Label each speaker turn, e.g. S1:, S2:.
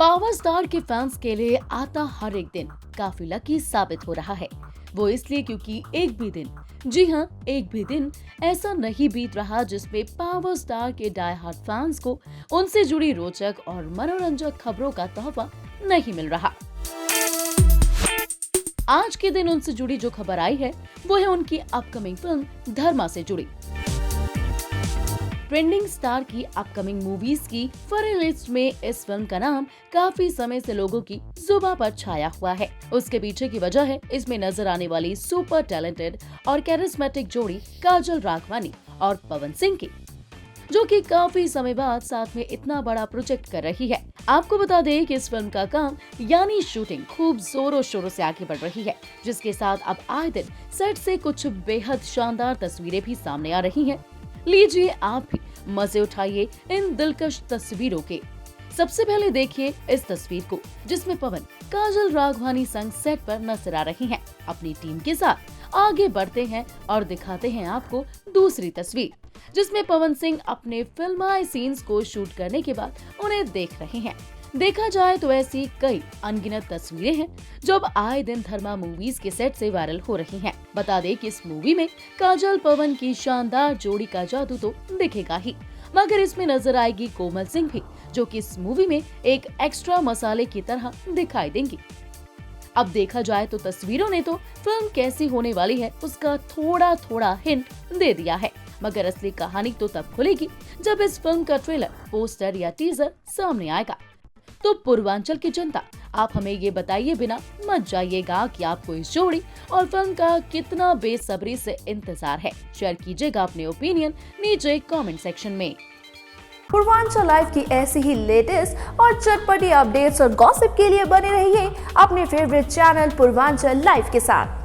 S1: Power star के fans के लिए आता हर एक दिन काफी लकी साबित हो रहा है। वो इसलिए क्योंकि एक भी दिन, जी हाँ, एक भी दिन ऐसा नहीं बीत रहा जिसमें पावर स्टार के डाई हार्ड फैंस को उनसे जुड़ी रोचक और मनोरंजक खबरों का तोहफा नहीं मिल रहा। आज के दिन उनसे जुड़ी जो खबर आई है वो है उनकी अपकमिंग फिल्म धर्मा से जुड़ी। ट्रेंडिंग स्टार की अपकमिंग मूवीज की फरी लिस्ट में इस फिल्म का नाम काफी समय से लोगों की जुबान पर छाया हुआ है। उसके पीछे की वजह है इसमें नजर आने वाली सुपर टैलेंटेड और कैरिस्मेटिक जोड़ी काजल राघवानी और पवन सिंह की, जो कि काफी समय बाद साथ में इतना बड़ा प्रोजेक्ट कर रही है। आपको बता दें कि इस फिल्म का काम यानी शूटिंग खूब जोरों शोरों से आगे बढ़ रही है, जिसके साथ अब आए दिन सेट से कुछ बेहद शानदार तस्वीरें भी सामने आ रही हैं। लीजिए आप भी मजे उठाइए इन दिलकश तस्वीरों के। सबसे पहले देखिए इस तस्वीर को, जिसमें पवन काजल राघवानी संग सेट पर नजर आ रही हैं। अपनी टीम के साथ आगे बढ़ते हैं और दिखाते हैं आपको दूसरी तस्वीर, जिसमें पवन सिंह अपने फिल्माई सीन्स को शूट करने के बाद उन्हें देख रहे हैं। देखा जाए तो ऐसी कई अनगिनत तस्वीरें हैं जो अब आए दिन धर्मा मूवीज के सेट से वायरल हो रही हैं। बता दें कि इस मूवी में काजल पवन की शानदार जोड़ी का जादू तो दिखेगा ही, मगर इसमें नजर आएगी कोमल सिंह भी, जो कि इस मूवी में एक एक्स्ट्रा मसाले की तरह दिखाई देंगी। अब देखा जाए तो तस्वीरों ने तो फिल्म कैसी होने वाली है उसका थोड़ा थोड़ा हिंट दे दिया है, मगर असली कहानी तो तब खुलेगी जब इस फिल्म का ट्रेलर, पोस्टर या टीजर सामने आएगा। तो पूर्वांचल की जनता, आप हमें ये बताइए बिना मत जाइएगा कि आपको इस जोड़ी और फिल्म का कितना बेसब्री से इंतजार है। शेयर कीजिएगा अपने ओपिनियन नीचे कमेंट सेक्शन में।
S2: पूर्वांचल लाइव की ऐसी ही लेटेस्ट और चटपटी अपडेट्स और गॉसिप के लिए बने रहिए अपने फेवरेट चैनल पूर्वांचल लाइव के साथ।